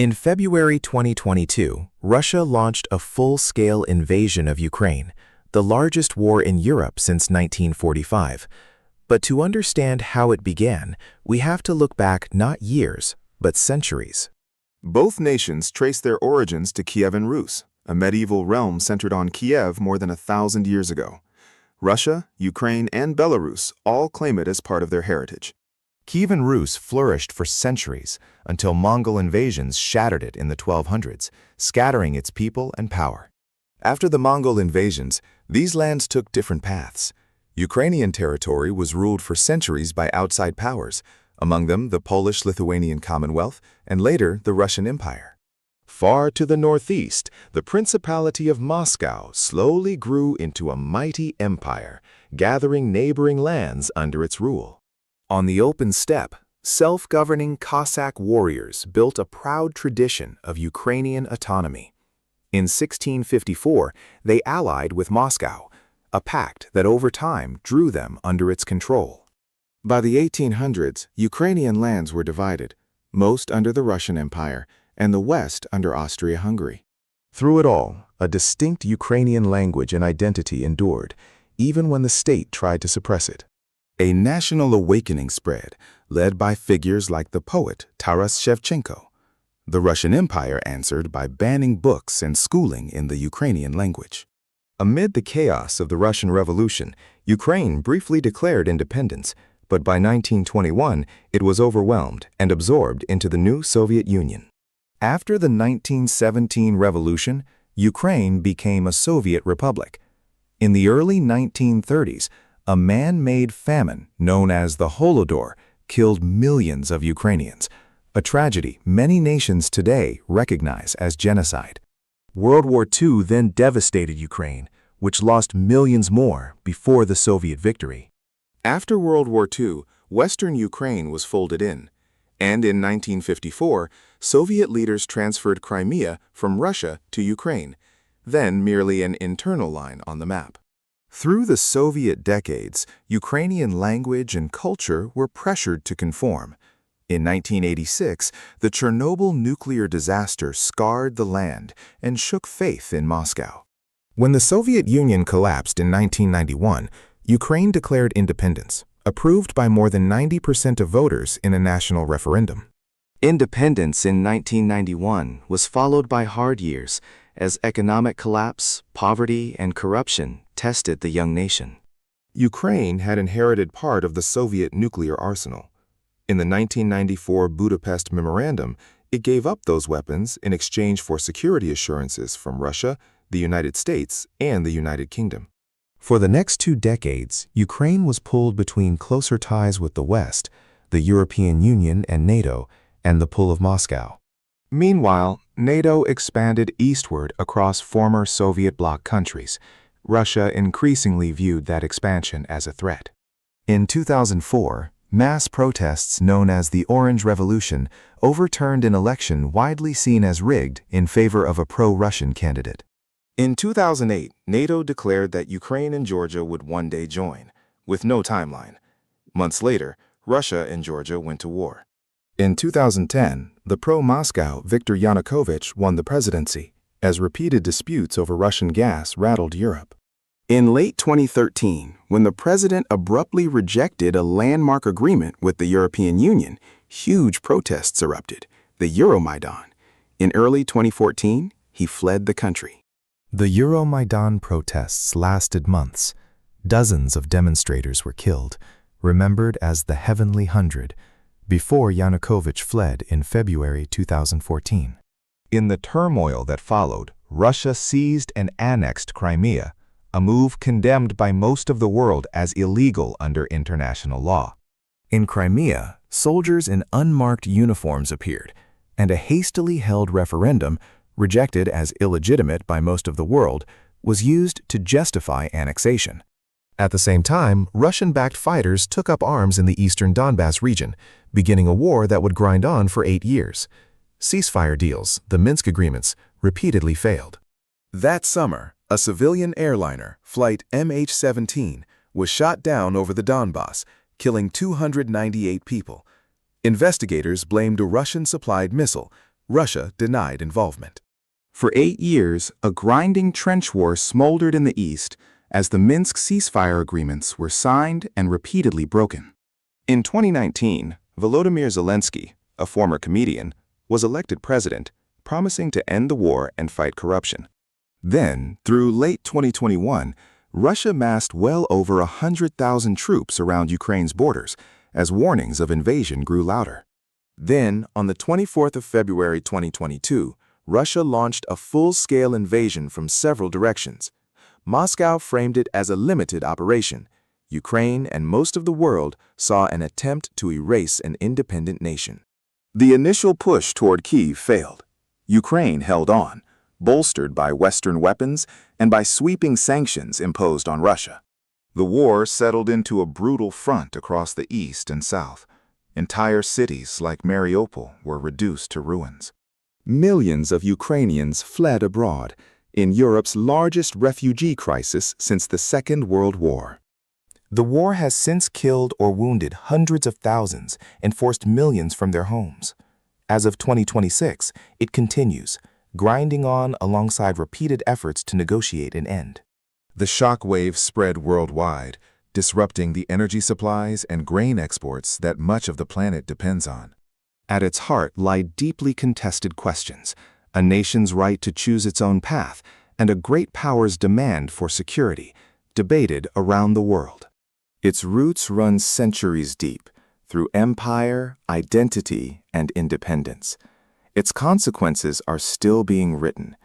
In February 2022, Russia launched a full-scale invasion of Ukraine, the largest war in Europe since 1945. But to understand how it began, we have to look back not years, but centuries. Both nations trace their origins to Kyivan Rus, a medieval realm centered on Kiev more than 1,000 years ago. Russia, Ukraine, and Belarus all claim it as part of their heritage. Kyivan Rus flourished for centuries until Mongol invasions shattered it in the 1200s, scattering its people and power. After the Mongol invasions, these lands took different paths. Ukrainian territory was ruled for centuries by outside powers, among them the Polish-Lithuanian Commonwealth and later the Russian Empire. Far to the northeast, the Principality of Moscow slowly grew into a mighty empire, gathering neighboring lands under its rule. On the open steppe, self-governing Cossack warriors built a proud tradition of Ukrainian autonomy. In 1654, they allied with Moscow, a pact that over time drew them under its control. By the 1800s, Ukrainian lands were divided, most under the Russian Empire and the west under Austria-Hungary. Through it all, a distinct Ukrainian language and identity endured, even when the state tried to suppress it. A national awakening spread, led by figures like the poet Taras Shevchenko. The Russian Empire answered by banning books and schooling in the Ukrainian language. Amid the chaos of the Russian Revolution, Ukraine briefly declared independence, but by 1921 it was overwhelmed and absorbed into the new Soviet Union. After the 1917 revolution, Ukraine became a Soviet republic. In the early 1930s, a man-made famine known as the Holodor killed millions of Ukrainians, a tragedy many nations today recognize as genocide. World War II then devastated Ukraine, which lost millions more before the Soviet victory. After World War II, Western Ukraine was folded in, and in 1954, Soviet leaders transferred Crimea from Russia to Ukraine, then merely an internal line on the map. Through the Soviet decades, Ukrainian language and culture were pressured to conform. In 1986, the Chernobyl nuclear disaster scarred the land and shook faith in Moscow. When the Soviet Union collapsed in 1991, Ukraine declared independence, approved by more than 90% of voters in a national referendum. Independence in 1991 was followed by hard years as economic collapse, poverty, and corruption tested the young nation. Ukraine had inherited part of the Soviet nuclear arsenal. In the 1994 Budapest Memorandum, it gave up those weapons in exchange for security assurances from Russia, the United States, and the United Kingdom. For the next 2 decades, Ukraine was pulled between closer ties with the West, the European Union and NATO, and the pull of Moscow. Meanwhile, NATO expanded eastward across former Soviet bloc countries. Russia increasingly viewed that expansion as a threat. In 2004, mass protests known as the Orange Revolution overturned an election widely seen as rigged in favor of a pro-Russian candidate. In 2008, NATO declared that Ukraine and Georgia would one day join, with no timeline. Months later, Russia and Georgia went to war. In 2010, the pro-Moscow Viktor Yanukovych won the presidency, as repeated disputes over Russian gas rattled Europe. In late 2013, when the president abruptly rejected a landmark agreement with the European Union, huge protests erupted, the Euromaidan. In early 2014, he fled the country. The Euromaidan protests lasted months. Dozens of demonstrators were killed, remembered as the Heavenly Hundred, before Yanukovych fled in February 2014. In the turmoil that followed, Russia seized and annexed Crimea, a move condemned by most of the world as illegal under international law. In Crimea, soldiers in unmarked uniforms appeared, and a hastily held referendum, rejected as illegitimate by most of the world, was used to justify annexation. At the same time, Russian-backed fighters took up arms in the eastern Donbas region, beginning a war that would grind on for 8 years. Ceasefire deals, the Minsk agreements, repeatedly failed. That summer, a civilian airliner, flight MH17, was shot down over the Donbas, killing 298 people. Investigators blamed a Russian-supplied missile, Russia denied involvement. For 8 years, a grinding trench war smoldered in the east as the Minsk ceasefire agreements were signed and repeatedly broken. In 2019, Volodymyr Zelensky, a former comedian, was elected president, promising to end the war and fight corruption. Then, through late 2021, Russia massed well over 100,000 troops around Ukraine's borders as warnings of invasion grew louder. Then, on the 24th of February 2022, Russia launched a full-scale invasion from several directions. Moscow framed it as a limited operation. Ukraine and most of the world saw an attempt to erase an independent nation. The initial push toward Kyiv failed. Ukraine held on, bolstered by Western weapons and by sweeping sanctions imposed on Russia. The war settled into a brutal front across the east and south. Entire cities like Mariupol were reduced to ruins. Millions of Ukrainians fled abroad in Europe's largest refugee crisis since the Second World War. The war has since killed or wounded hundreds of thousands and forced millions from their homes. As of 2026, it continues, grinding on alongside repeated efforts to negotiate an end. The shock wave spread worldwide, disrupting the energy supplies and grain exports that much of the planet depends on. At its heart lie deeply contested questions, a nation's right to choose its own path, and a great power's demand for security, debated around the world. Its roots run centuries deep, through empire, identity, and independence. Its consequences are still being written,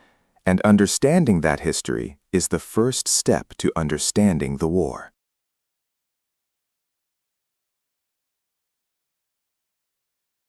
and understanding that history is the first step to understanding the war.